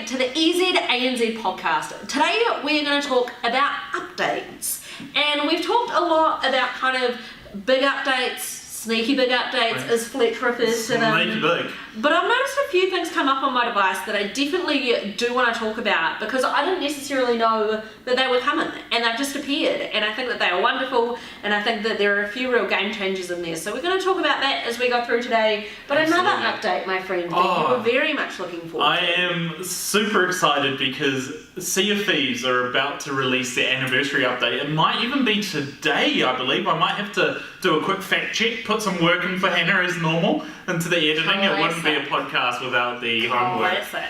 to the EZANZ podcast. Today we're going to talk about updates, and we've talked a lot about kind of big updates, sneaky big updates, as Fletch refers to them. Sneaky big. But I've noticed a few things come up on my device that I definitely do want to talk about because I didn't necessarily know that they were coming, and they've just appeared, and I think that they are wonderful, and I think that there are a few real game changers in there. So we're going to talk about that as we go through today. But Absolutely. Another update, my friend, that you were very much looking forward to. I am super excited because Sea of Thieves are about to release their anniversary update. It might even be today, I believe. I might have to do a quick fact check, put some work in for Hannah as normal into the editing. It wouldn't be a podcast without the homework. But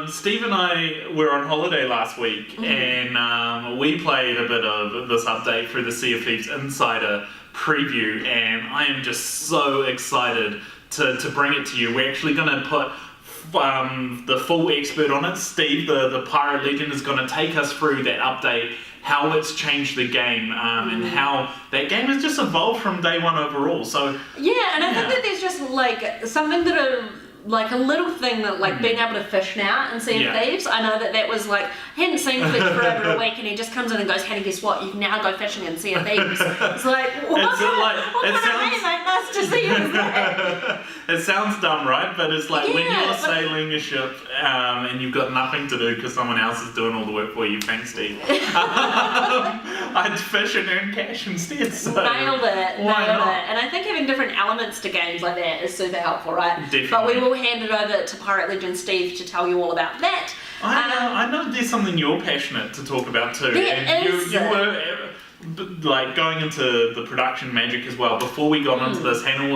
Steve and I were on holiday last week, and we played a bit of this update through the Sea of Thieves Insider preview, and I am just so excited to bring it to you. We're actually going to put the full expert on it. Steve, the pirate legend, is going to take us through that update, how it's changed the game, and how that game has just evolved from day one overall. So yeah, and I think that there's just like something that like a little thing that like being able to fish now and Sea of Thieves. I know that was like, he hadn't seen Fletch for over a week, and he just comes in and goes, "Hey, guess what? You can now go fishing in Sea of Thieves." It's like, what kind of hey, mate, nice to see you. It sounds dumb, right? But it's like when you're sailing a ship and you've got nothing to do because someone else is doing all the work for you. Thanks, Steve. I'd fish and earn cash instead. So nailed it. And I think having different elements to games like that is super helpful, right? Definitely. But we will hand it over to Pirate Legend Steve to tell you all about that. I know there's something you're passionate to talk about too. You were like going into the production magic as well. Before we got into this, Hannah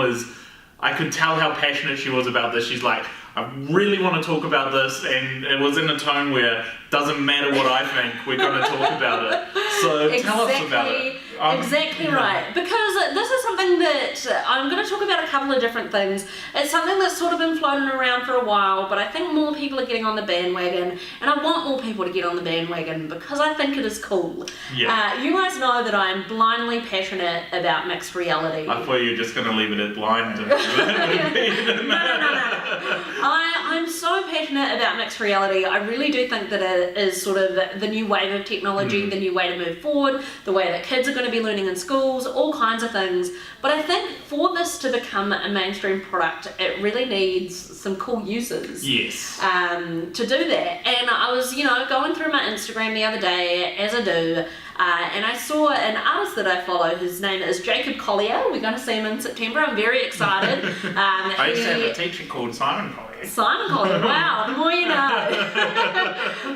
I could tell how passionate she was about this. She's like, I really want to talk about this, and it was in a tone where doesn't matter what I think, we're going to talk about it. So tell us about it. Exactly right. Because this is something that I'm going to talk about a couple of different things. It's something that's sort of been floating around for a while, but I think more people are getting on the bandwagon, and I want more people to get on the bandwagon because I think it is cool. Yeah. You guys know that I'm blindly passionate about mixed reality. I thought you were just going to leave it at blind. No. I'm so passionate about mixed reality. I really do think that it is sort of the new wave of technology, the new way to move forward, the way that kids are going to be learning in schools, all kinds of things. But I think for this to become a mainstream product, it really needs some cool uses. Yes. To do that. And I was, going through my Instagram the other day, as I do, and I saw an artist that I follow. His name is Jacob Collier. We're going to see him in September. I'm very excited. I used to have a teacher called Simon Collier. Simon Collier, wow, the more you know.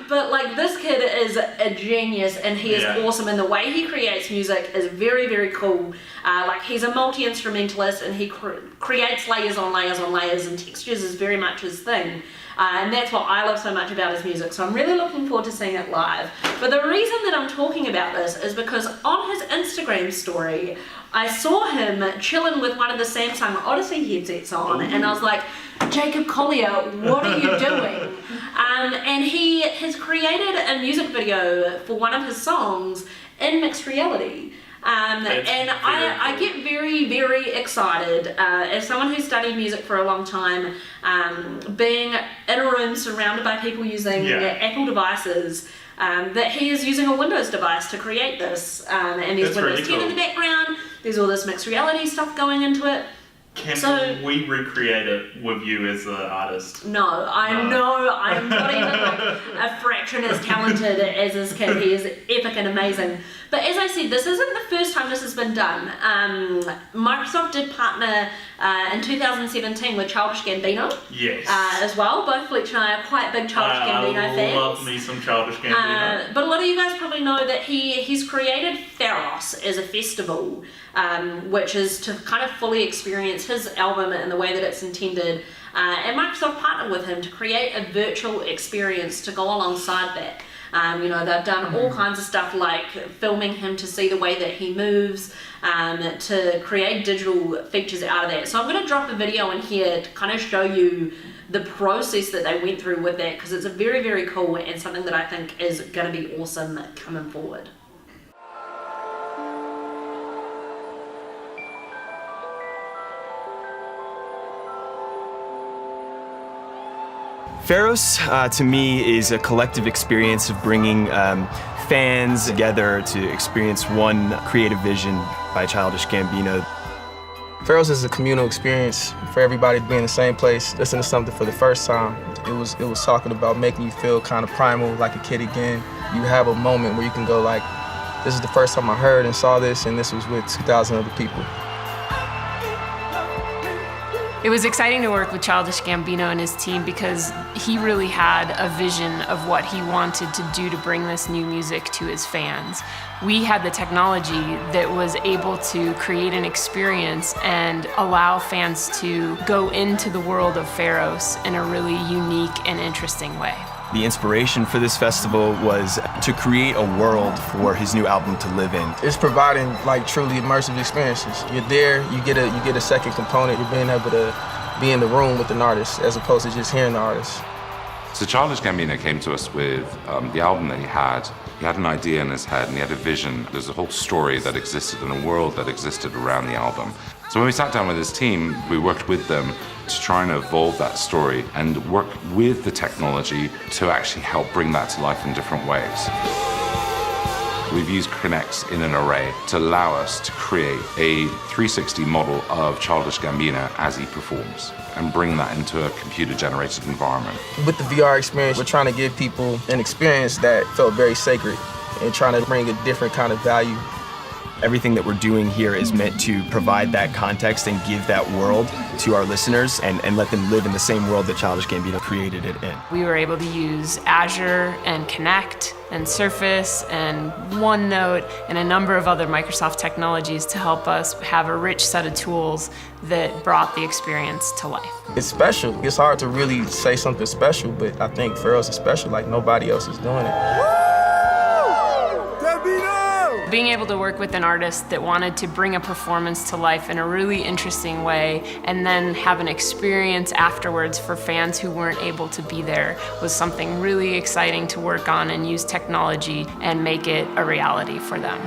But like, this kid is a genius, and he is awesome, and the way he creates music is very, very cool. Like, he's a multi-instrumentalist, and he creates layers on layers on layers, and textures is very much his thing. And that's what I love so much about his music, so I'm really looking forward to seeing it live. But the reason that I'm talking about this is because on his Instagram story, I saw him chilling with one of the Samsung Odyssey headsets on, and I was like, Jacob Collier, what are you doing? And he has created a music video for one of his songs in mixed reality. And I get very, very excited as someone who's studied music for a long time, being in a room surrounded by people using Apple devices, that he is using a Windows device to create this. And there's Windows 10 in the background, there's all this mixed reality stuff going into it. Can we recreate it with you as the artist? No, I'm not even like a fraction as talented as this kid. He is epic and amazing. But as I said, this isn't the first time this has been done. Microsoft did partner in 2017 with Childish Gambino. Yes. As well. Both Fletch and I are quite big Childish Gambino fans. I love me some Childish Gambino. But a lot of you guys probably know that he's created Pharos as a festival, which is to kind of fully experience his album in the way that it's intended. And Microsoft partnered with him to create a virtual experience to go alongside that. They've done all kinds of stuff like filming him to see the way that he moves, to create digital features out of that. So I'm going to drop a video in here to kind of show you the process that they went through with that, because it's a very, very cool and something that I think is going to be awesome coming forward. Pharos, to me, is a collective experience of bringing fans together to experience one creative vision by Childish Gambino. Pharos is a communal experience for everybody to be in the same place, listening to something for the first time. It was talking about making you feel kind of primal, like a kid again. You have a moment where you can go like, this is the first time I heard and saw this, and this was with 2,000 other people. It was exciting to work with Childish Gambino and his team because he really had a vision of what he wanted to do to bring this new music to his fans. We had the technology that was able to create an experience and allow fans to go into the world of Pharos in a really unique and interesting way. The inspiration for this festival was to create a world for his new album to live in. It's providing like truly immersive experiences. You're there, you get a second component. You're being able to be in the room with an artist as opposed to just hearing the artist. So Childish Gambino came to us with the album that he had. He had an idea in his head and he had a vision. There's a whole story that existed and a world that existed around the album. So when we sat down with his team, we worked with them to try and evolve that story and work with the technology to actually help bring that to life in different ways. We've used Connects in an array to allow us to create a 360 model of Childish Gambino as he performs and bring that into a computer-generated environment. With the VR experience, we're trying to give people an experience that felt very sacred and trying to bring a different kind of value. Everything that we're doing here is meant to provide that context and give that world to our listeners and let them live in the same world that Childish Gambino created it in. We were able to use Azure and Connect and Surface and OneNote and a number of other Microsoft technologies to help us have a rich set of tools that brought the experience to life. It's special. It's hard to really say something special, but I think Pharos is special like nobody else is doing it. Being able to work with an artist that wanted to bring a performance to life in a really interesting way and then have an experience afterwards for fans who weren't able to be there was something really exciting to work on and use technology and make it a reality for them.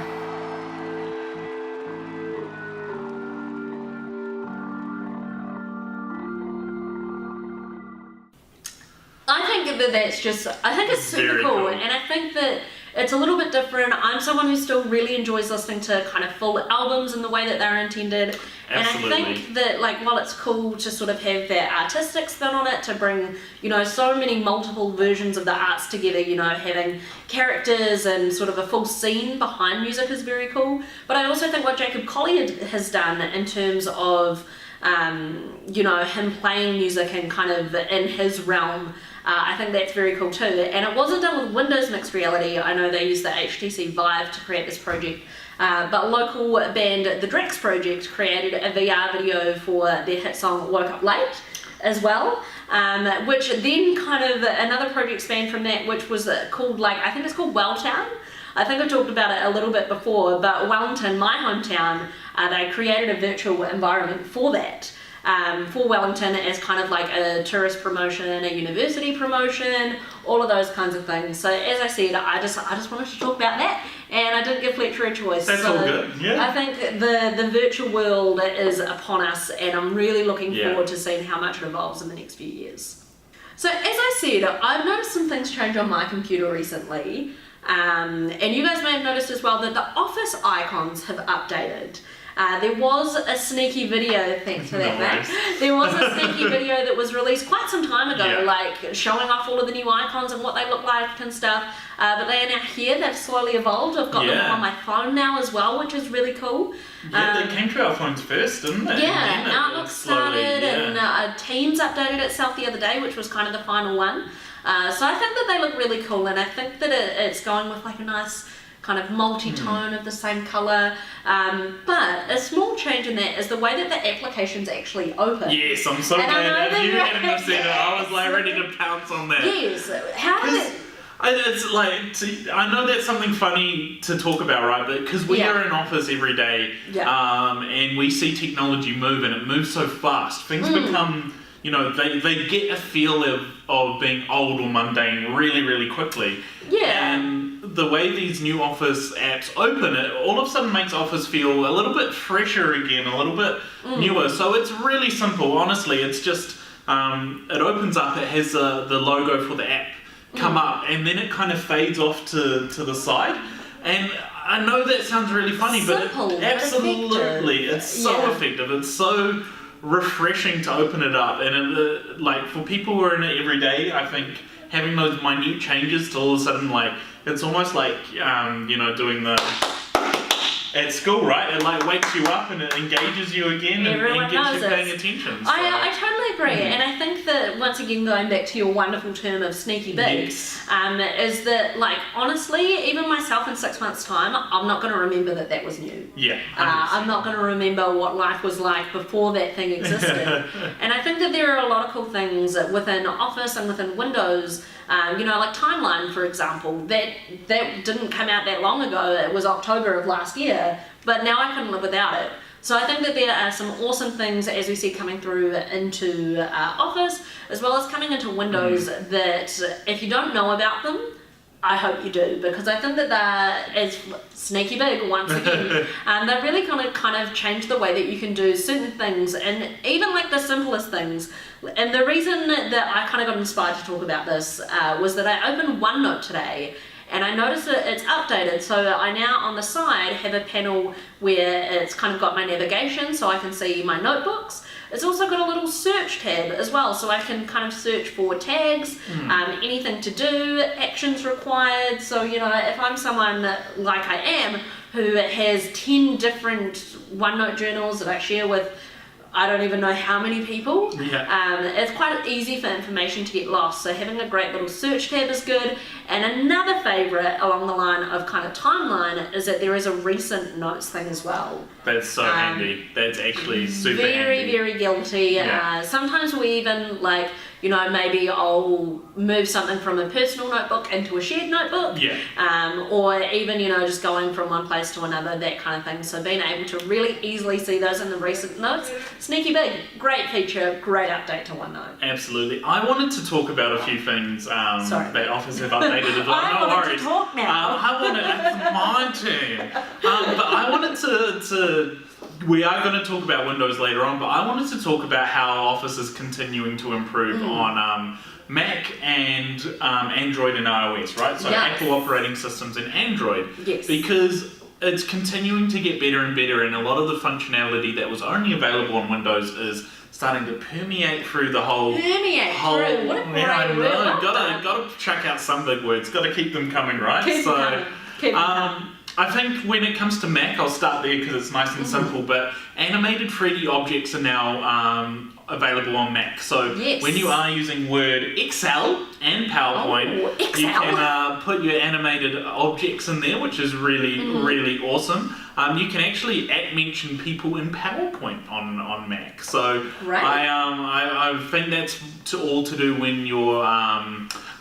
I think that I think it's super cool, and I think that it's a little bit different. I'm someone who still really enjoys listening to kind of full albums in the way that they're intended. Absolutely. And I think that while it's cool to sort of have that artistic spin on it, to bring, so many multiple versions of the arts together, having characters and sort of a full scene behind music is very cool. But I also think what Jacob Collier has done in terms of, him playing music and kind of in his realm, I think that's very cool too. And it wasn't done with Windows Mixed Reality. I know they used the HTC Vive to create this project, but local band The Drex Project created a VR video for their hit song Woke Up Late as well, which then kind of another project spanned from that, which was called I think it's called Welltown. I think I talked about it a little bit before, but Wellington, my hometown, they created a virtual environment for that. For Wellington as kind of like a tourist promotion, a university promotion, all of those kinds of things. So as I said, I just wanted to talk about that, and I didn't give Fletcher a choice. That's all good, yeah. I think the virtual world is upon us, and I'm really looking forward to seeing how much it evolves in the next few years. So as I said, I've noticed some things change on my computer recently, and you guys may have noticed as well that the Office icons have updated. There was a sneaky video, thanks for that, mate. There was a sneaky video that was released quite some time ago, showing off all of the new icons and what they look like and stuff. But they are now here, they've slowly evolved. I've got them on my phone now as well, which is really cool. Yeah, they came to our phones first, didn't they? Yeah, Outlook started, and Teams updated itself the other day, which was kind of the final one. So I think that they look really cool, and I think that it's going with a nice kind of multi-tone of the same colour, but a small change in that is the way that the applications actually open. Yes, I'm so glad that you hadn't said it. I was ready to pounce on that. Yes, how did it... It's I know that's something funny to talk about, right? But because we are in office every day, and we see technology move, and it moves so fast, things become, they get a feel of being old or mundane really, really quickly. Yeah. And the way these new Office apps open, it all of a sudden makes Office feel a little bit fresher again, a little bit newer. So it's really simple, honestly. It's just it opens up, it has the logo for the app come up, and then it kind of fades off to the side. And I know that sounds really funny, Simple, but absolutely, it's so effective. It's so refreshing to open it up, and like for people who are in it every day, I think having those minute changes to all of a sudden, like, it's almost like doing the at school, right? It like wakes you up and it engages you again and gets you paying attention. So. I totally agree, and I think that once again, going back to your wonderful term of sneaky big, is that, like, honestly, even myself in 6 months' time, I'm not going to remember that was new. Yeah. I'm not going to remember what life was like before that thing existed. And I think that there are a lot of cool things within Office and within Windows. Like Timeline, for example, that didn't come out that long ago. It was October of last year, but now I couldn't live without it. So I think that there are some awesome things, as we see, coming through into Office, as well as coming into Windows, that if you don't know about them, I hope you do, because I think that they're, as sneaky big once again, they really kind of change the way that you can do certain things, and even like the simplest things. And the reason that I kind of got inspired to talk about this was that I opened OneNote today, and I noticed that it's updated. So I now on the side have a panel where it's kind of got my navigation, so I can see my notebooks. It's also got a little search tab as well, so I can kind of search for tags, anything to do, actions required. So, if I'm someone like I am, who has 10 different OneNote journals that I share with I don't even know how many people, it's quite easy for information to get lost. So having a great little search tab is good. And another favourite along the line of kind of timeline is that there is a recent notes thing as well. That's so handy. That's actually super handy. Very, very guilty. Sometimes we even maybe I'll move something from a personal notebook into a shared notebook. Or even, just going from one place to another, that kind of thing. So being able to really easily see those in the recent notes, sneaky big, great feature, great update to OneNote. Absolutely. I wanted to talk about a few things that Office have updated as well. I wanted to talk now. It's my turn. But I wanted to we are going to talk about Windows later on, but I wanted to talk about how Office is continuing to improve on Mac and Android and iOS, right? So Apple operating systems and Android. Yes. Because it's continuing to get better and better, and a lot of the functionality that was only available on Windows is starting to permeate through the whole. What a great word. Gotta check out some big words. Gotta keep them coming, right? Keep them coming. I think when it comes to Mac, I'll start there because it's nice and simple, but animated 3D objects are now available on Mac. So when you are using Word, Excel, and PowerPoint, you can put your animated objects in there, which is really, really awesome. You can actually mention people in PowerPoint on Mac. So I think that's all to do when you're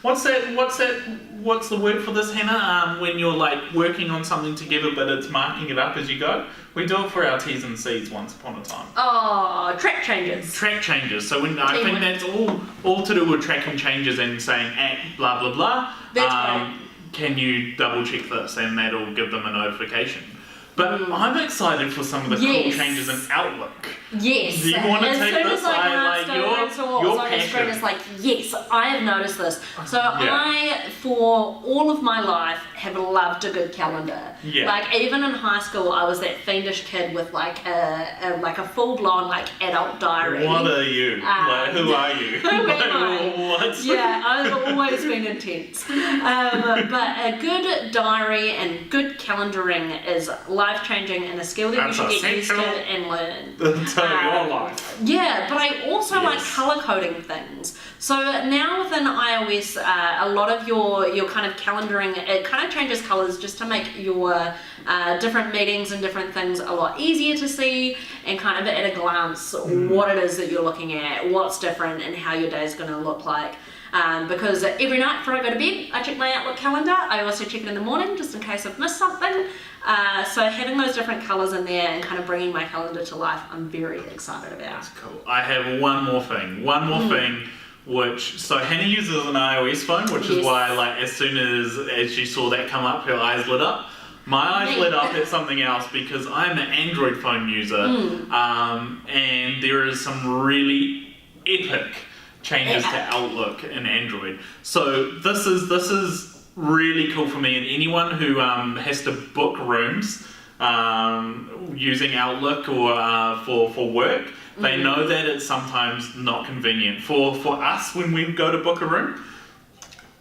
what's the word for this, Hannah? When you're like working on something together, but it's marking it up as you go. We do it for our T's and C's once upon a time. Oh, track changes. Track changes. So I think that's all to do with tracking changes and saying blah blah blah. That's right. Can you double check this, and that'll give them a notification. But I'm excited for some of the cool changes in Outlook. Yes. Do you want to take this? Your passion. It's like, yes, I have noticed this. So I, for all of my life, have loved a good calendar. Yeah. Like even in high school, I was that fiendish kid with like a full-blown like adult diary. What are you? Who are you? Who am I? Yeah, I've always been intense. But a good diary and good calendaring is life-changing and a skill that you should get used to and learn. Your life. Yeah, but I also like color coding things. So now within iOS, a lot of your kind of calendaring, it kind of changes colors just to make your different meetings and different things a lot easier to see, and kind of at a glance what it is that you're looking at, what's different, and how your day is going to look like. Because every night before I go to bed, I check my Outlook calendar. I also check it in the morning just in case I've missed something. So having those different colours in there and kind of bringing my calendar to life, I'm very excited about. That's cool. I have one more thing. So Hannah uses an iOS phone, which is why, like, as soon as she saw that come up, her eyes lit up. My eyes lit up at something else because I'm an Android phone user, and there is some really epic changes to Outlook in Android. So this is really cool for me, and anyone who has to book rooms using Outlook or for work, they know that it's sometimes not convenient. For us, when we go to book a room,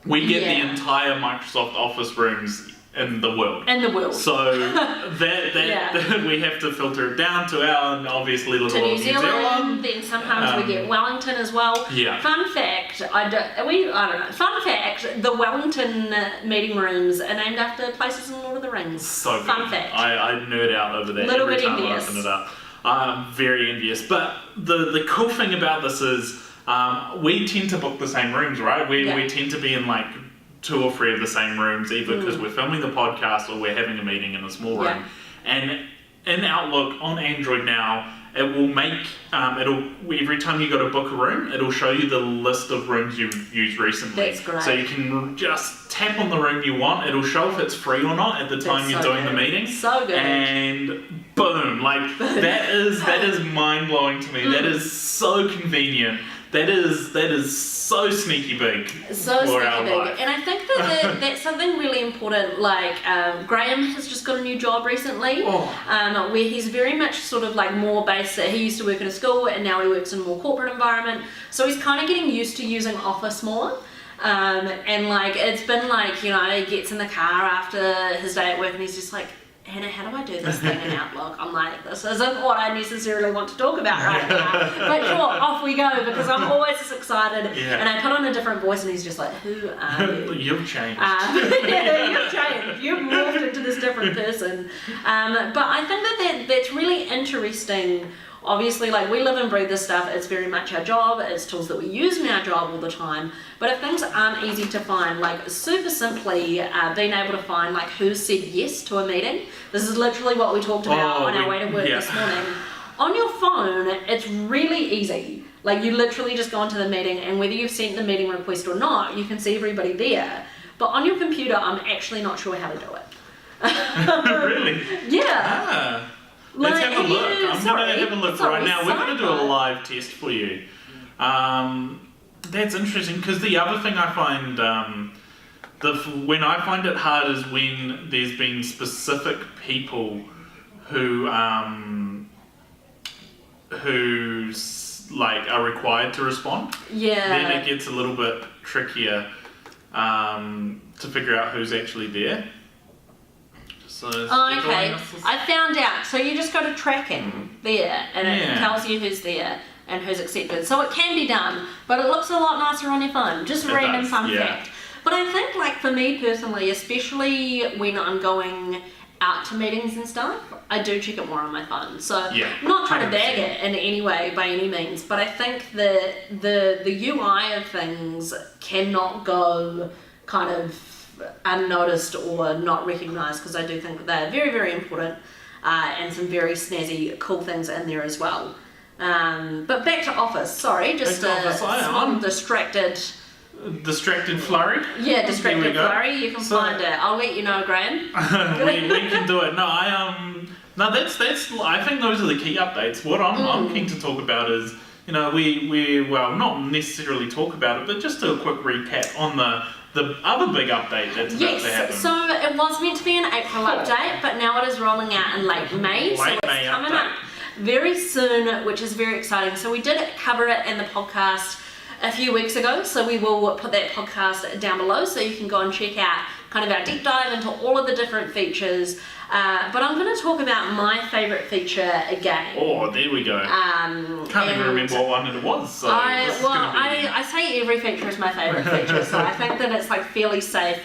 we get the entire Microsoft Office rooms in the world. So that we have to filter it down to our obviously little New Zealand. Then sometimes we get Wellington as well. Yeah. Fun fact, I don't know. Fun fact, the Wellington meeting rooms are named after places in Lord of the Rings. So good. Fun fact. I nerd out over that Little every bit time envious. I open it up. I'm very envious. But the cool thing about this is we tend to book the same rooms, right? We tend to be in like 2 or 3 of the same rooms, either because we're filming the podcast or we're having a meeting in a small room. And in Outlook on Android now, it will make every time you go to book a room, it'll show you the list of rooms you've used recently. That's great. So you can just tap on the room you want. It'll show if it's free or not at the time you're doing the meeting. So good. And boom, like that is mind blowing to me. That is so convenient. That is so sneaky big for our life. And I think that that's something really important. Like Graham has just got a new job recently, where he's very much sort of like more based. He used to work in a school and now he works in a more corporate environment. So he's kind of getting used to using Office more. And like it's been like, you know, he gets in the car after his day at work and he's just like, Hannah, how do I do this thing in Outlook? I'm like, this isn't what I necessarily want to talk about right now. But sure, off we go, because I'm always just excited. Yeah. And I put on a different voice and he's just like, who are you? You've changed. You've changed. You've morphed into this different person. But I think that's really interesting. Obviously, like, we live and breathe this stuff. It's very much our job. It's tools that we use in our job all the time. But if things aren't easy to find, like super simply being able to find like who said yes to a meeting. This is literally what we talked about on our way to work this morning. On your phone, it's really easy. Like, you literally just go into the meeting, and whether you've sent the meeting request or not, you can see everybody there. But on your computer, I'm actually not sure how to do it. Really? Yeah. Let's have a look. I'm going to have a look right now. We're going to do a live test for you. That's interesting, because the other thing I find, when I find it hard is when there's been specific people who like are required to respond. Yeah. Then it gets a little bit trickier to figure out who's actually there. So okay, I found out. So you just go to tracking there, and it tells you who's there and who's accepted. So it can be done, but it looks a lot nicer on your phone. Just a random fun fact. But I think, like, for me personally, especially when I'm going out to meetings and stuff, I do check it more on my phone. So I'm not trying to bag it in any way by any means, but I think that the UI of things cannot go kind of unnoticed or not recognised, because I do think that they're very, very important, and some very snazzy, cool things in there as well. But back to Office. Sorry, just a small distracted flurry. Yeah, distracted flurry. You can find it. I'll let you know, Graham. we can do it. No, that's. I think those are the key updates. What I'm keen to talk about is, you know, we not necessarily talk about it, but just do a quick recap on the other big update that's about to happen. So it was meant to be an April update, but now it is rolling out in late May. So it's coming up very soon, which is very exciting. So we did cover it in the podcast a few weeks ago, so we will put that podcast down below so you can go and check out kind of our deep dive into all of the different features. But I'm going to talk about my favourite feature again. Oh, there we go. Can't even remember what one it was. So I say every feature is my favourite feature, so I think that it's like fairly safe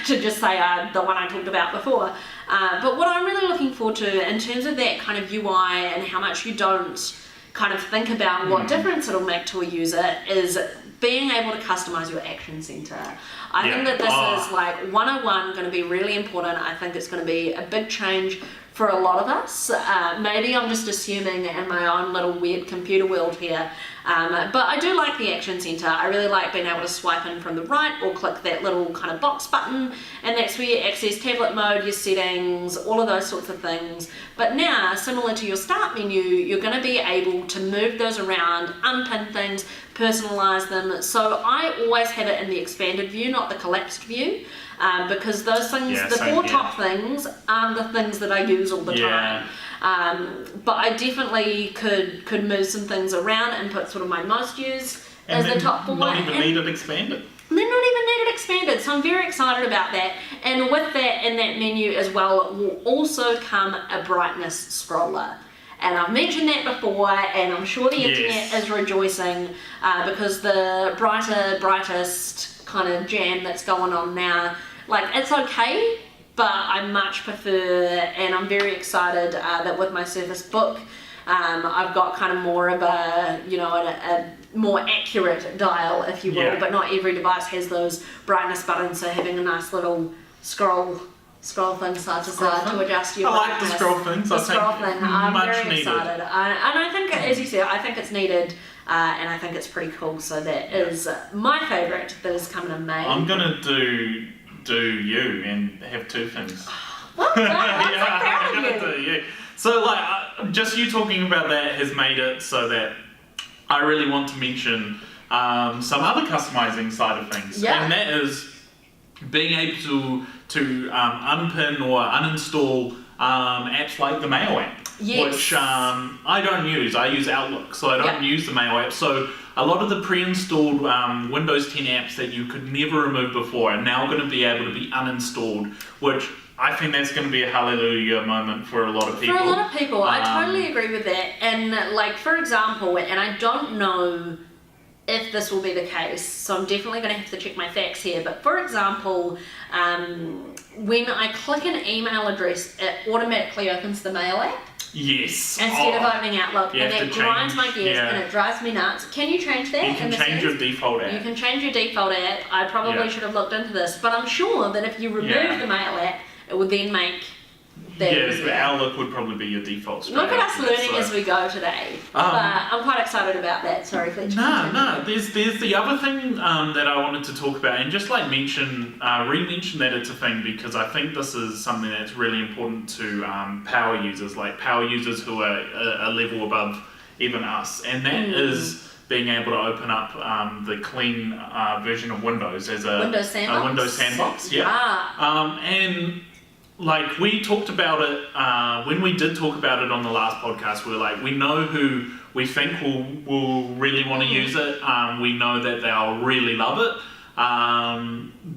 to just say the one I talked about before. But what I'm really looking forward to in terms of that kind of UI and how much you don't kind of think about what difference it'll make to a user is being able to customize your action center. I think that this is like 101 going to be really important. I think it's going to be a big change for a lot of us. Maybe I'm just assuming in my own little weird computer world here. But I do like the Action Center. I really like being able to swipe in from the right or click that little kind of box button, and that's where you access tablet mode, your settings, all of those sorts of things. But now, similar to your start menu, you're going to be able to move those around, unpin things, personalize them. So I always have it in the expanded view, not the collapsed view. Because those things, the four top things, aren't the things that I use all the time. But I definitely could move some things around and put sort of my most used as the top four. Not even need it expanded. They're not even needed expanded, so I'm very excited about that. And with that, in that menu as well, will also come a brightness scroller. And I've mentioned that before, and I'm sure the internet is rejoicing because the brightest kind of jam that's going on now, like, it's okay, but I much prefer, and I'm very excited that with my Surface Book, I've got kind of more of a, a more accurate dial, if you will, but not every device has those brightness buttons, so having a nice little scroll thing side to side to adjust your brightness. I like the scroll things. I'm very needed. excited. And I think, as you said, I think it's needed, and I think it's pretty cool, so that is my favourite that is coming in May. I'm going to do you and have two things. Well done, I'm going to do you. So, just you talking about that has made it so that I really want to mention some other customizing side of things. Yeah. And that is being able to unpin or uninstall apps like the Mail app. Yes. Which I don't use. I use Outlook, so I don't use the Mail app. So a lot of the pre-installed Windows 10 apps that you could never remove before are now going to be able to be uninstalled, which I think that's going to be a hallelujah moment for a lot of people. For a lot of people, I totally agree with that. And for example, and I don't know if this will be the case, so I'm definitely going to have to check my facts here, but for example, when I click an email address, it automatically opens the Mail app. Yes. Instead of opening Outlook, and that grinds my gears and it drives me nuts. Can you change that? You can change your default app. You can change your default app. I probably should have looked into this, but I'm sure that if you remove the Mail app, it would then make that easier. Outlook would probably be your default. Look at us learning as we go today. But I'm quite excited about that. Sorry, Fletch. No. There's the other thing that I wanted to talk about, and just re-mention that it's a thing, because I think this is something that's really important to power users who are a level above even us, and that is being able to open up the clean version of Windows as a Windows Sandbox. Windows Sandbox, and we talked about it when we did talk about it on the last podcast. We were like, we know who we think will really want to use it. We know that they'll really love it,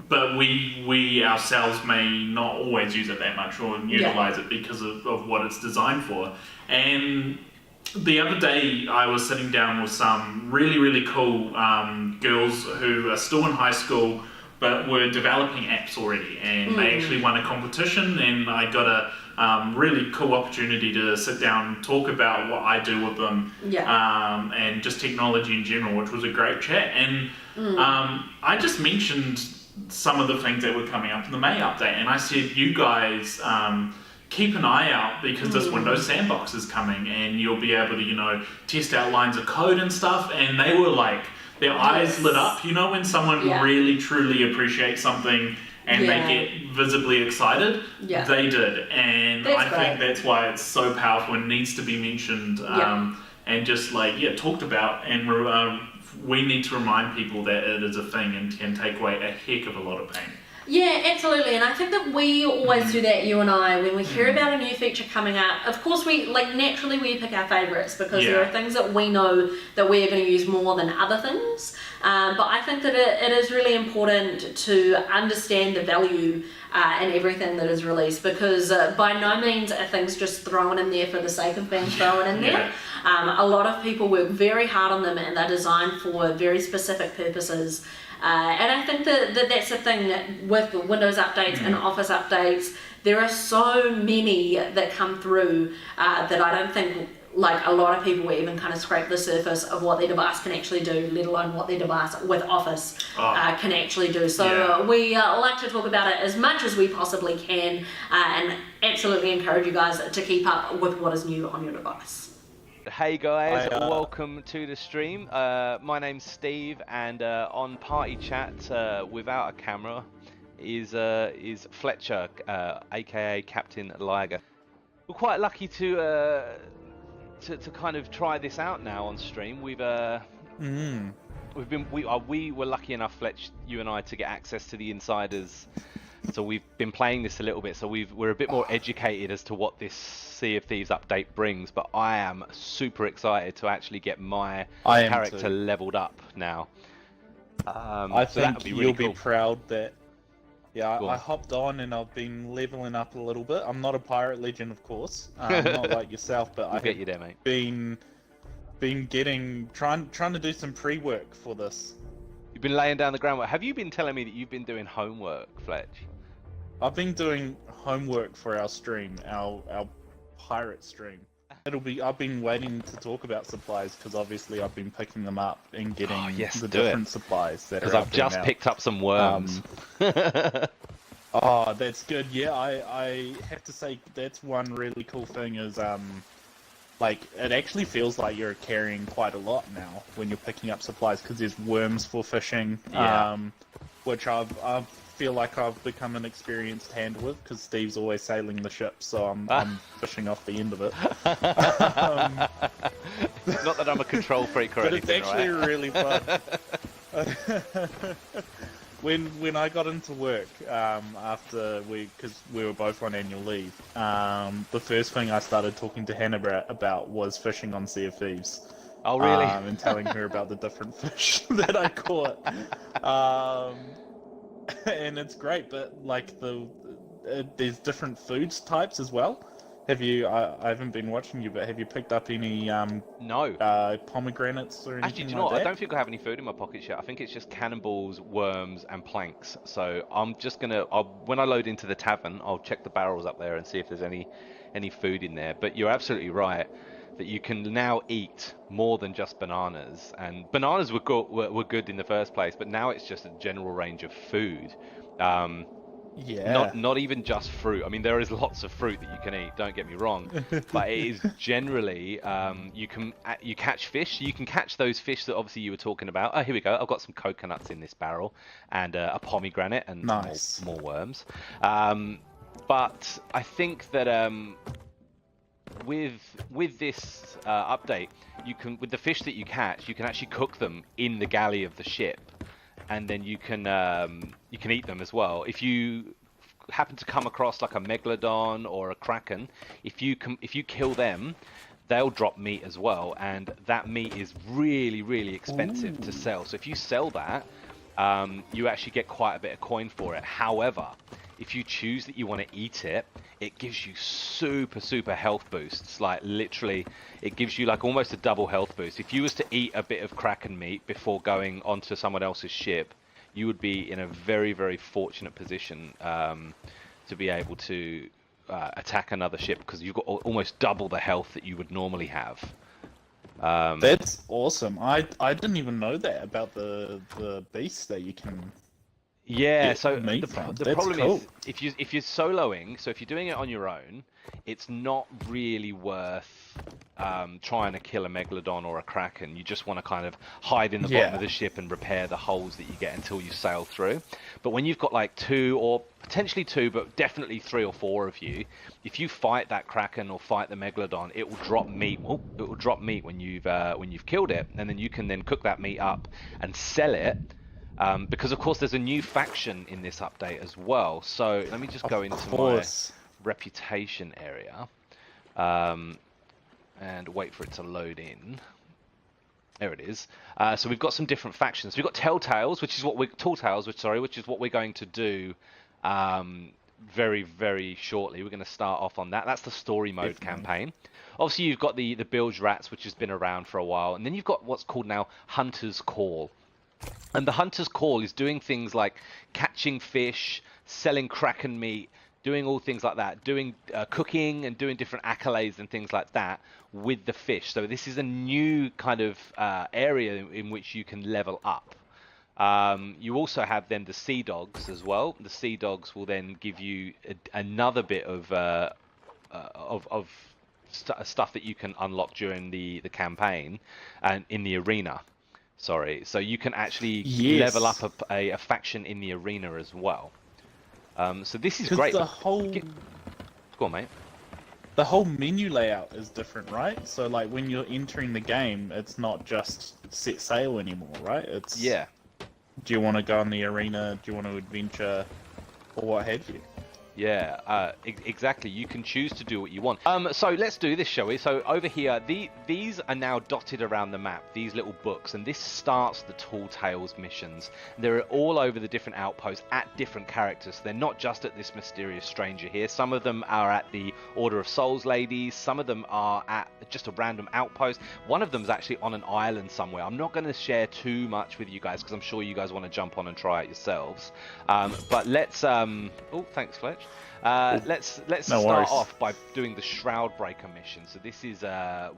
but we ourselves may not always use it that much or utilize it because of what it's designed for. And the other day, I was sitting down with some really, really cool girls who are still in high school, but were developing apps already, and they actually won a competition, and I got a really cool opportunity to sit down and talk about what I do with them, and just technology in general, which was a great chat. And I just mentioned some of the things that were coming up in the May update, and I said, you guys keep an eye out, because this Windows Sandbox is coming, and you'll be able to, test out lines of code and stuff. And they were like, their eyes lit up, when someone really truly appreciates something and they get visibly excited. They did, and I think that's why it's so powerful and needs to be mentioned, and just talked about. And we need to remind people that it is a thing and can take away a heck of a lot of pain. Yeah, absolutely, and I think that we always do that, you and I, when we hear about a new feature coming up. Of course, we naturally we pick our favourites, because there are things that we know that we are going to use more than other things. But I think that it is really important to understand the value in everything that is released, because by no means are things just thrown in there for the sake of being thrown in there. A lot of people work very hard on them, and they're designed for very specific purposes. And I think that that's the thing with Windows updates and Office updates. There are so many that come through that I don't think a lot of people will even kind of scrape the surface of what their device can actually do, let alone what their device with Office can actually do. So we like to talk about it as much as we possibly can, and absolutely encourage you guys to keep up with what is new on your device. Hey guys, welcome to the stream. My name's Steve, and on party chat without a camera is Fletcher, aka Captain Liger. We're quite lucky to kind of try this out now on stream. We were lucky enough, Fletch, you and I, to get access to the insiders. So we've been playing this a little bit, so we're a bit more educated as to what this Sea of Thieves update brings. But I am super excited to actually get my character leveled up now. I think be really you'll cool. be proud that. Yeah, I hopped on and I've been leveling up a little bit. I'm not a pirate legend, of course, not like yourself, but I'll get you there, mate. Been trying to do some pre-work for this. You've been laying down the groundwork. Have you been telling me that you've been doing homework, Fletch? I've been doing homework for our stream, our pirate stream. I've been waiting to talk about supplies because obviously I've been picking them up and getting the different supplies that are out there now. Because I've just picked up some worms. Oh, that's good. Yeah, I have to say that's one really cool thing is like it actually feels like you're carrying quite a lot now when you're picking up supplies because there's worms for fishing, which I feel like I've become an experienced hand with because Steve's always sailing the ship, so I'm fishing off the end of it. Not that I'm a control freak or anything, but it's actually right? really fun. When I got into work after because we were both on annual leave, the first thing I started talking to Hannah about was fishing on Sea of Thieves. Oh, really? And telling her about the different fish that I caught. And it's great, but like there's different foods types as well. Have you? I haven't been watching you, but have you picked up any pomegranates or anything? Actually, do you know what? I don't think I have any food in my pockets yet. I think it's just cannonballs, worms, and planks. So I'm just gonna. When I load into the tavern, I'll check the barrels up there and see if there's any food in there. But you're absolutely right that you can now eat more than just bananas. And bananas were good in the first place, but now it's just a general range of food. Not even just fruit. I mean, there is lots of fruit that you can eat. Don't get me wrong, but it is generally you catch fish. You can catch those fish that obviously you were talking about. Oh, here we go. I've got some coconuts in this barrel and a pomegranate and more worms. But I think that with this update, with the fish that you catch, you can actually cook them in the galley of the ship. And then you can eat them as well. If you happen to come across like a megalodon or a kraken, if you kill them, they'll drop meat as well, and that meat is really, really expensive to sell. So if you sell that, you actually get quite a bit of coin for it. However, if you choose that you want to eat it, it gives you super health boosts. Like literally, it gives you like almost a double health boost. If you was to eat a bit of kraken meat before going onto someone else's ship, you would be in a very, very fortunate position to be able to attack another ship because you've got almost double the health that you would normally have. That's awesome. I didn't even know that about the beasts that you can. Yeah, so the problem cool. is if you're soloing, so if you're doing it on your own, it's not really worth trying to kill a megalodon or a kraken. You just want to kind of hide in the bottom of the ship and repair the holes that you get until you sail through. But when you've got like two or potentially two, but definitely 3 or 4 of you, if you fight that kraken or fight the megalodon, it will drop meat. It will drop meat when you've killed it, and then you can then cook that meat up and sell it. Because of course there's a new faction in this update as well. So let me just go into my reputation area and wait for it to load in. There it is. So we've got some different factions. We've got Telltales, which is what we're going to do very, very shortly. We're going to start off on that. That's the story mode campaign. Obviously you've got the Bilge Rats, which has been around for a while, and then you've got what's called now Hunter's Call. And the Hunter's Call is doing things like catching fish, selling kraken meat, doing all things like that, doing cooking and doing different accolades and things like that with the fish. So this is a new kind of area in which you can level up. You also have then the Sea Dogs as well. The Sea Dogs will then give you another bit of stuff that you can unlock during the campaign and in the arena. Sorry, so you can actually level up a faction in the arena as well. So this is great. The whole Go on, mate. The whole menu layout is different, right? So like when you're entering the game, it's not just set sail anymore, right? It's Yeah. Do you want to go on the arena? Do you want to adventure, or what have you? Yeah, exactly. You can choose to do what you want. So let's do this, shall we? So over here, these are now dotted around the map, these little books, and this starts the Tall Tales missions. They're all over the different outposts at different characters. They're not just at this mysterious stranger here. Some of them are at the Order of Souls ladies. Some of them are at just a random outpost. One of them's actually on an island somewhere. I'm not going to share too much with you guys because I'm sure you guys want to jump on and try it yourselves. But let's... Oh, thanks, Fletch. Let's start off by doing the Shroudbreaker mission. So this is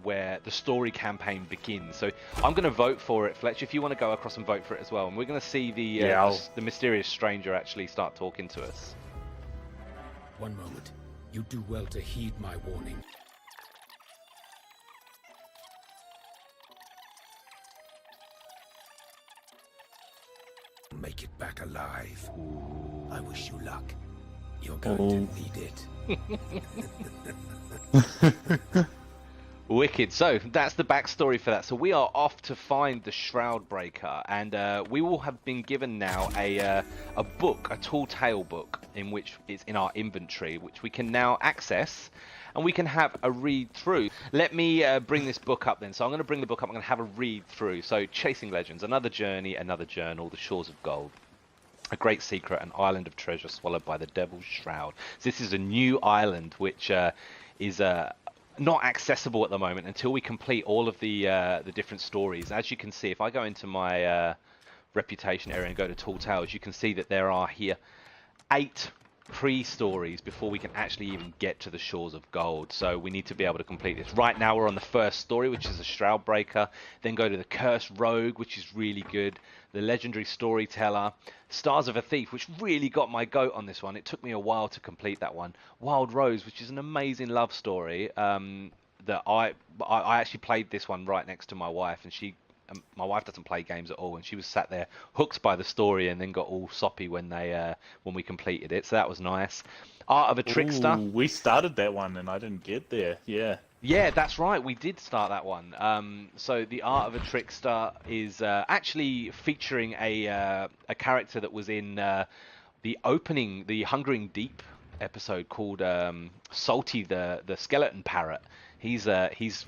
where the story campaign begins. So I'm going to vote for it, Fletch, if you want to go across and vote for it as well. And we're going to see the mysterious stranger actually start talking to us. One moment. You do well to heed my warning. Make it back alive. I wish you luck. You're going to need it. Wicked. So that's the backstory for that. So we are off to find the Shroudbreaker, and we will have been given now a book, a Tall Tale book, in which it's in our inventory, which we can now access, and we can have a read through. Let me bring this book up then. So I'm going to bring the book up. I'm going to have a read through. So Chasing Legends, another journey, another journal, the shores of gold. A great secret, an island of treasure swallowed by the Devil's Shroud. So this is a new island which is not accessible at the moment until we complete all of the different stories. As you can see, if I go into my reputation area and go to Tall Tales, you can see that there are here 8 pre-stories before we can actually even get to the Shores of Gold. So we need to be able to complete this. Right now we're on the first story, which is the Shroudbreaker. Then go to the Cursed Rogue, which is really good. The Legendary Storyteller. Stars of a Thief, which really got my goat on this one. It took me a while to complete that one. Wild Rose, which is an amazing love story. That I actually played this one right next to my wife, and my wife doesn't play games at all, and she was sat there hooked by the story and then got all soppy when we completed it. So that was nice. Art of a Trickster. Ooh, we started that one and I didn't get there. Yeah, that's right. We did start that one. So the Art of a Trickster is actually featuring a character that was in the opening, the Hungering Deep episode called Salty the Skeleton Parrot. He's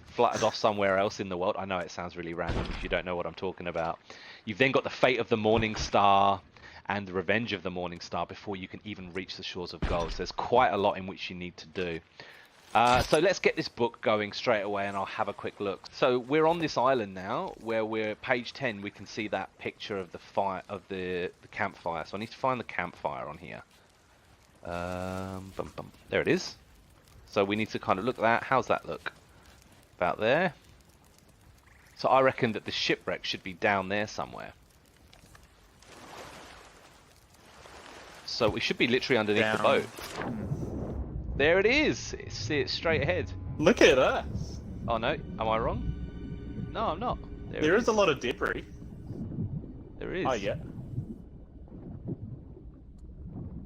fluttered off somewhere else in the world. I know it sounds really random if you don't know what I'm talking about. You've then got the Fate of the Morning Star and the Revenge of the Morning Star before you can even reach the Shores of Gold. So there's quite a lot in which you need to do. So let's get this book going straight away and I'll have a quick look. So we're on this island now where we're page 10. We can see that picture of the fire, of the campfire. So I need to find the campfire on here. There it is. So we need to kind of look at that. How's that look? About there. So I reckon that the shipwreck should be down there somewhere. So we should be literally underneath the boat. There it is. See it straight ahead. Look at us. Oh no, am I wrong? No, I'm not. There is a lot of debris. There is. Oh yeah.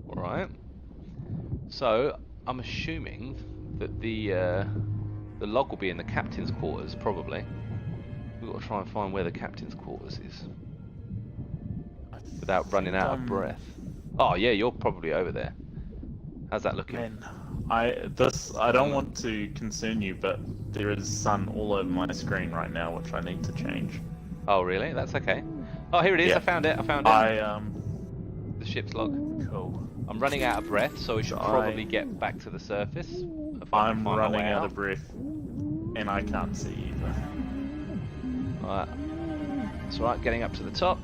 Alright. So I'm assuming that the log will be in the captain's quarters, probably. We've got to try and find where the captain's quarters is without running out of breath. Oh yeah, you're probably over there. How's that looking? Man, I don't want to concern you, but there is sun all over my screen right now, which I need to change. Oh really? That's okay. Oh, here it is. Yeah. I found it. The ship's log. Cool. I'm running out of breath, so we should probably get back to the surface. I'm running out of breath, and I can't see either. Alright. It's alright, getting up to the top.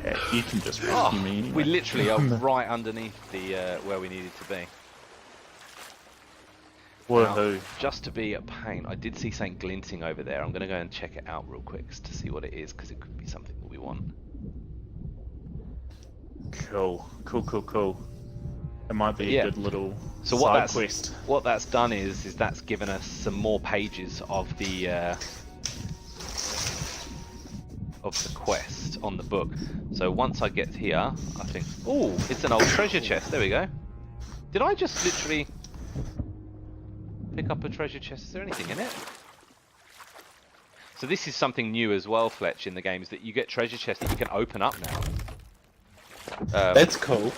Yeah, you can just rescue me anyway. We literally are right underneath the where we needed to be. Woohoo. Now, just to be a pain, I did see something glinting over there. I'm going to go and check it out real quick to see what it is, because it could be something that we want. Cool. It might be a good little side quest. What that's done is that's given us some more pages of the quest on the book. So once I get here, I think, oh, it's an old treasure chest. There we go. Did I just literally pick up a treasure chest? Is there anything in it? So this is something new as well, Fletch, in the game, is that you get treasure chests that you can open up now. That's cool.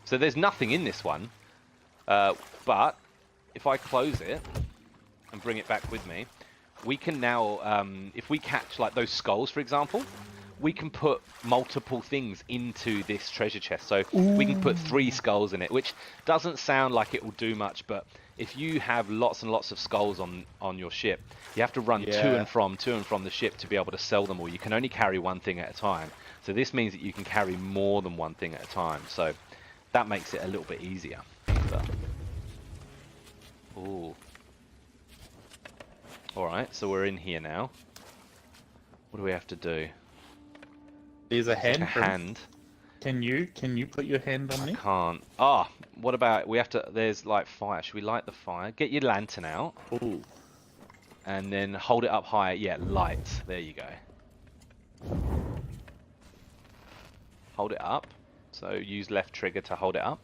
So there's nothing in this one, but if I close it and bring it back with me, we can now, if we catch like those skulls, for example, we can put multiple things into this treasure chest. So we can put 3 skulls in it, which doesn't sound like it will do much, but if you have lots and lots of skulls on your ship, you have to run to and from the ship to be able to sell them all. You can only carry one thing at a time. So this means that you can carry more than one thing at a time. So that makes it a little bit easier. Ooh. Alright, so we're in here now. What do we have to do? There's a hand. Like a hand. Can you put your hand on me? I can't. Ah, what about, we have to, there's like fire. Should we light the fire? Get your lantern out. Ooh. And then hold it up higher. Yeah, light. There you go. Hold it up. So use left trigger to hold it up.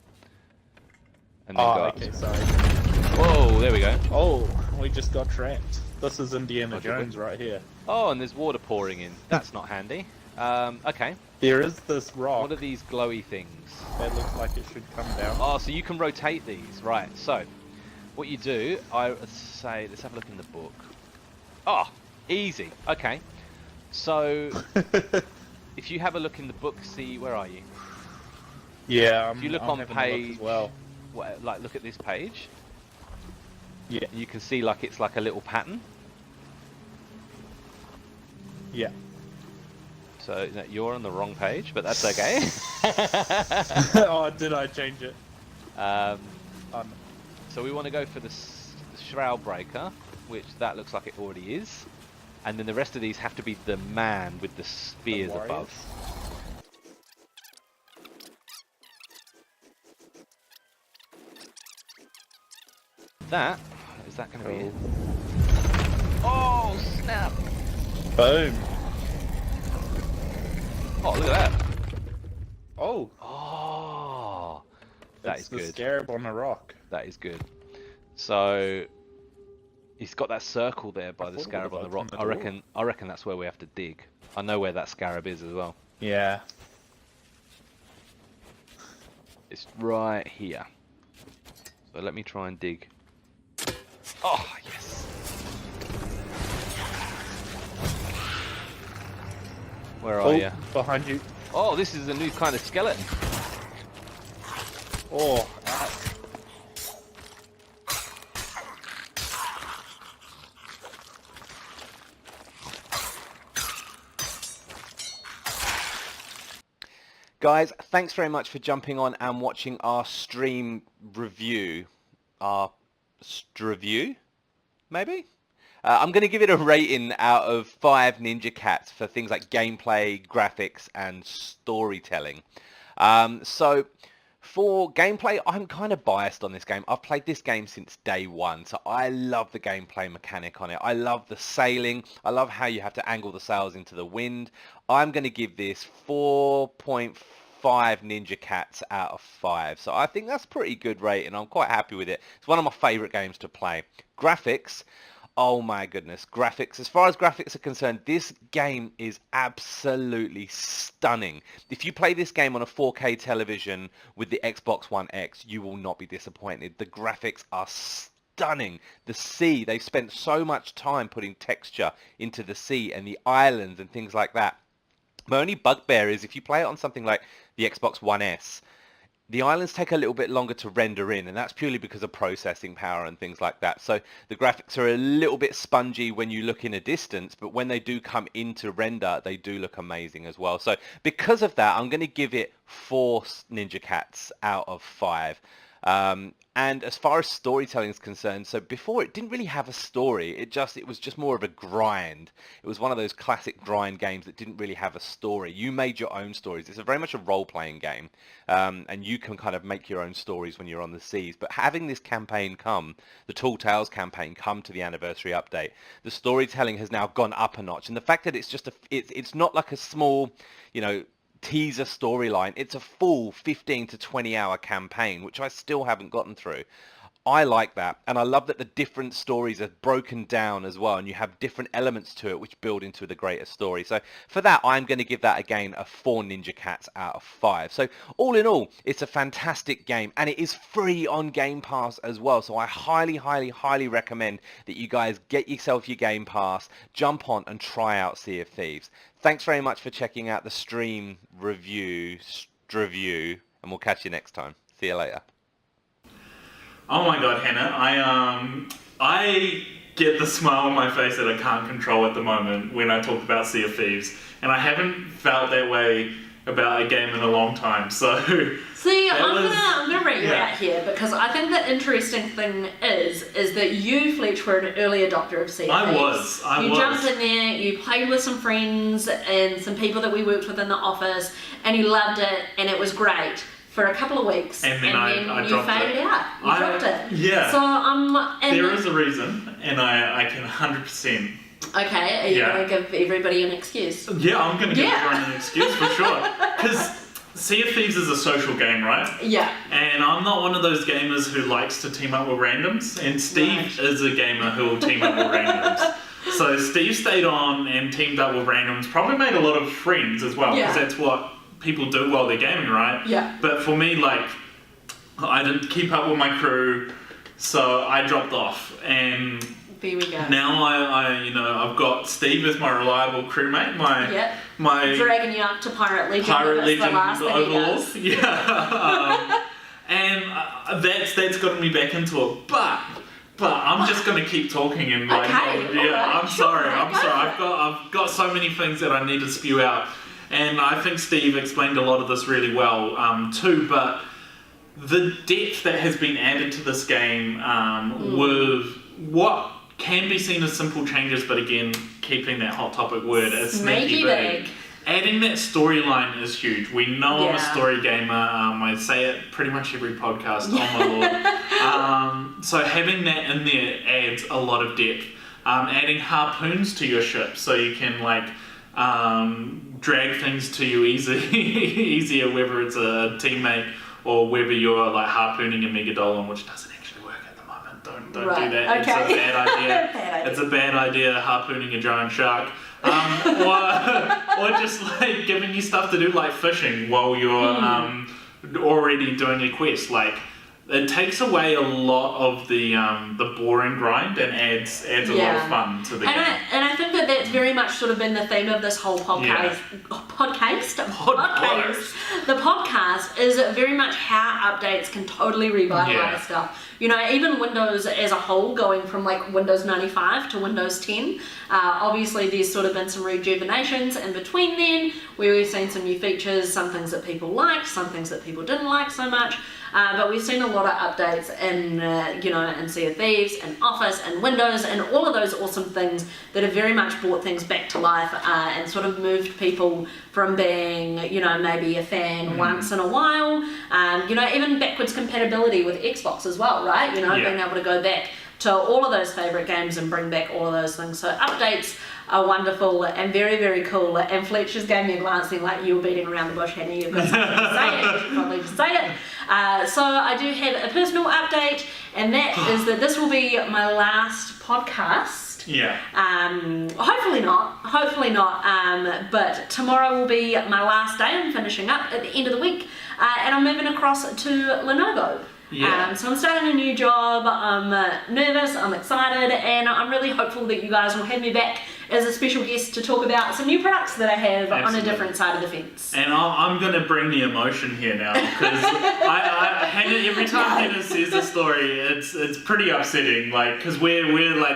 And then go up. Sorry. Whoa, there we go. Oh, we just got trapped. This is Indiana Jones right here. Oh, and there's water pouring in. That's not handy. Okay. There is this rock. What are these glowy things? That looks like it should come down. Oh, so you can rotate these. Right, so what you do, I would say, let's have a look in the book. Oh, easy. Okay. So if you have a look in the book, see, where are you? Yeah, if you look on page, as well. Like look at this page. Yeah. You can see like it's like a little pattern. Yeah. So you're on the wrong page, but that's okay. Oh, did I change it? So we want to go for the shroud breaker, which that looks like it already is. And then the rest of these have to be the man with the spears above. Is that going to be it? Oh, snap! Boom! Oh, look at that! Oh! Oh! That is good. It's the scarab on the rock. That is good. So he's got that circle there by the scarab on the rock. I reckon that's where we have to dig. I know where that scarab is as well. Yeah. It's right here. So let me try and dig. Oh, yes. Where are you? Behind you. Oh, this is a new kind of skeleton. Oh. Guys, thanks very much for jumping on and watching our stream review. Our review, maybe? I'm going to give it a rating out of 5 Ninja Cats for things like gameplay, graphics, and storytelling. So for gameplay, I'm kind of biased on this game. I've played this game since day one, so I love the gameplay mechanic on it. I love the sailing. I love how you have to angle the sails into the wind. I'm going to give this 4.5 Ninja Cats out of 5. So I think that's pretty good rating. I'm quite happy with it. It's one of my favourite games to play. Graphics. Oh my goodness, graphics. As far as graphics are concerned, this game is absolutely stunning. If you play this game on a 4K television with the Xbox One X, you will not be disappointed. The graphics are stunning. The sea, they've spent so much time putting texture into the sea and the islands and things like that. My only bugbear is if you play it on something like the Xbox One S, the islands take a little bit longer to render in, and that's purely because of processing power and things like that. So the graphics are a little bit spongy when you look in a distance, but when they do come into render, they do look amazing as well. So because of that, I'm going to give it 4 Ninja Cats out of 5. And And as far as storytelling is concerned, so before it didn't really have a story. It was just more of a grind. It was one of those classic grind games that didn't really have a story. You made your own stories. It's very much a role-playing game, and you can kind of make your own stories when you're on the seas. But having this campaign the Tall Tales campaign come to the anniversary update, the storytelling has now gone up a notch. And the fact that it's not like a small, teaser storyline. It's a full 15 to 20 hour campaign, which I still haven't gotten through. I like that, and I love that the different stories are broken down as well, and you have different elements to it which build into the greater story. So for that, I'm going to give that again a 4 Ninja Cats out of 5. So all in all, it's a fantastic game, and it is free on Game Pass as well. So I highly, highly, highly recommend that you guys get yourself your Game Pass, jump on and try out Sea of Thieves. Thanks very much for checking out the stream review, and we'll catch you next time. See you later. Oh my god, Hannah, I get the smile on my face that I can't control at the moment when I talk about Sea of Thieves, and I haven't felt that way about a game in a long time, so... See, I'm gonna rate you out here, because I think the interesting thing is that you, Fletch, were an early adopter of Sea of Thieves. You jumped in there, you played with some friends and some people that we worked with in the office, and you loved it, and it was great for a couple of weeks, and then I you faded it out. You dropped it. Yeah. So there is a reason, and I can 100%. Okay, are you going to give everybody an excuse? Yeah, I'm going to give everyone an excuse for sure. Because Sea of Thieves is a social game, right? Yeah. And I'm not one of those gamers who likes to team up with randoms, and Steve is a gamer who will team up with randoms. So Steve stayed on and teamed up with randoms, probably made a lot of friends as well, because that's what people do while they're gaming, right? Yeah. But for me, I didn't keep up with my crew, so I dropped off, and there we go. now I've got Steve as my reliable crewmate, my dragging you up to Pirate Legend. The last overlord. Yeah. And that's gotten me back into it, but I'm just gonna keep talking and I'm sorry. I've got so many things that I need to spew out. And I think Steve explained a lot of this really well too, but the depth that has been added to this game with what can be seen as simple changes, but again, keeping that hot topic word as sneaky big. Adding that storyline is huge. We know I'm a story gamer. I say it pretty much every podcast, oh my lord. So having that in there adds a lot of depth. Adding harpoons to your ship so you can drag things to you easier, whether it's a teammate or whether you're harpooning a megalodon, which doesn't actually work at the moment. Don't do that. Okay. It's a bad idea. It's a bad idea harpooning a giant shark. Or just giving you stuff to do like fishing while you're already doing a quest. It takes away a lot of the boring grind and adds a lot of fun to the game. And I think that's very much sort of been the theme of this whole podcast. The podcast is very much how updates can totally revitalize stuff. Even Windows as a whole, going from Windows 95 to Windows 10, obviously there's sort of been some rejuvenations in between then, where we've seen some new features, some things that people liked, some things that people didn't like so much. But we've seen a lot of updates in Sea of Thieves, and Office, and Windows, and all of those awesome things that have very much brought things back to life and sort of moved people from being, maybe a fan once in a while, even backwards compatibility with Xbox as well, right? Being able to go back to all of those favourite games and bring back all of those things. So updates are wonderful and very, very cool. And Fletch just gave me a glance saying you were beating around the bush, Hannah. You've got something to say. You should probably just say it. So I do have a personal update, and that is that this will be my last podcast. Yeah. Hopefully not. But tomorrow will be my last day. I'm finishing up at the end of the week, and I'm moving across to Lenovo. Yeah. So I'm starting a new job. I'm nervous, I'm excited, and I'm really hopeful that you guys will have me back as a special guest to talk about some new products that I have on a different side of the fence. And I'm going to bring the emotion here now, because every time Hannah says the story, it's pretty upsetting, because we're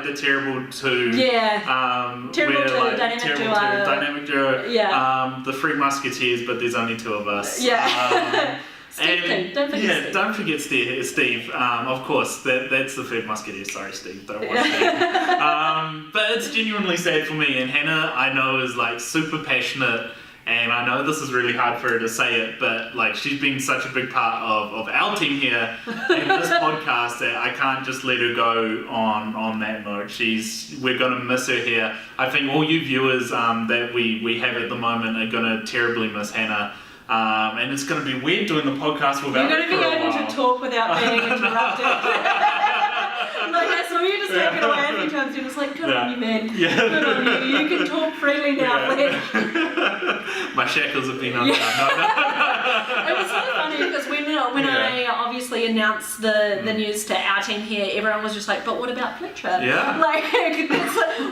the terrible two. Yeah. Terrible two, dynamic duo. Yeah. The Three Musketeers, but there's only two of us. Yeah. Steve, don't forget Steve. Don't forget Steve. Of course, that's the third musketeer. Sorry, Steve. Don't worry, Steve. But it's genuinely sad for me. And Hannah, I know, is like super passionate. And I know this is really hard for her to say it, but like she's been such a big part of our team here and this podcast that I can't just let her go on that note. We're gonna miss her here. I think all you viewers that we have at the moment are gonna terribly miss Hannah. And it's gonna be weird doing the podcast without her. You're gonna be able to talk without being interrupted. Like I saw you just taking away a few times, you're just like, good on you, man. Yeah. Good on you. You can talk freely now, Fletch. My shackles have been undone. It was so funny because when I obviously announced the news to our team here, everyone was just like, but what about Fletcher? Yeah. Like,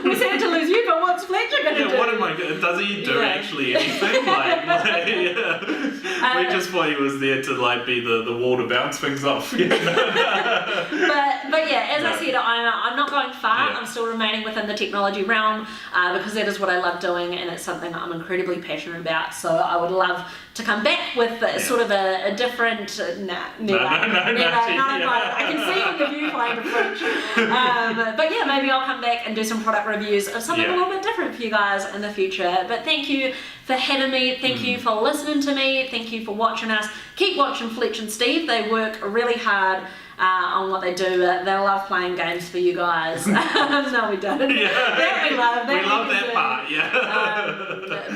we're sad to lose you, but what's Fletcher going to do? What am I going to do? Does he do actually anything? We just thought he was there to like be the wall to bounce things off. But yeah, as I said, I'm not going far. I'm still remaining within the technology realm because that is what I love doing, and it's something I'm incredibly passionate about. So I would love to come back with sort of a different. Never. I can see on the viewfinder approach. But yeah, maybe I'll come back and do some product reviews of something a little bit different for you guys in the future. But thank you for having me. Thank you for listening to me. Thank you for watching us. Keep watching Fletch and Steve. They work really hard on what they do. They love playing games for you guys. No, we don't. That we love. We love that part,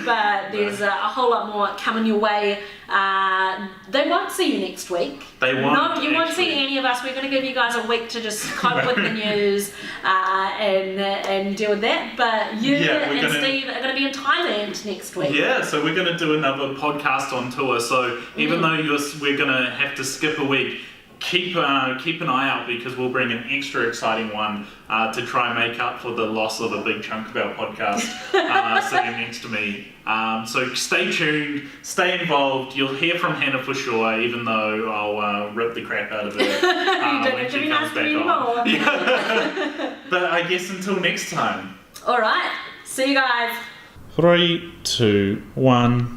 but there's a whole lot more coming your way. They won't see you next week. You won't see any of us. We're going to give you guys a week to just cope with the news and deal with that. But you and Steve are going to be in Thailand next week. Yeah, so we're going to do another podcast on tour. So even though we're going to have to skip a week, keep an eye out because we'll bring an extra exciting one to try and make up for the loss of a big chunk of our podcast sitting next to me. So stay tuned, stay involved. You'll hear from Hannah for sure, even though I'll rip the crap out of her when she comes back on. But I guess until next time. All right, see you guys. 3, 2, 1.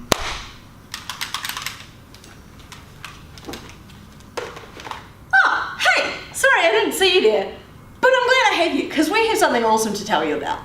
Sorry, I didn't see you there. But I'm glad I have you, because we have something awesome to tell you about.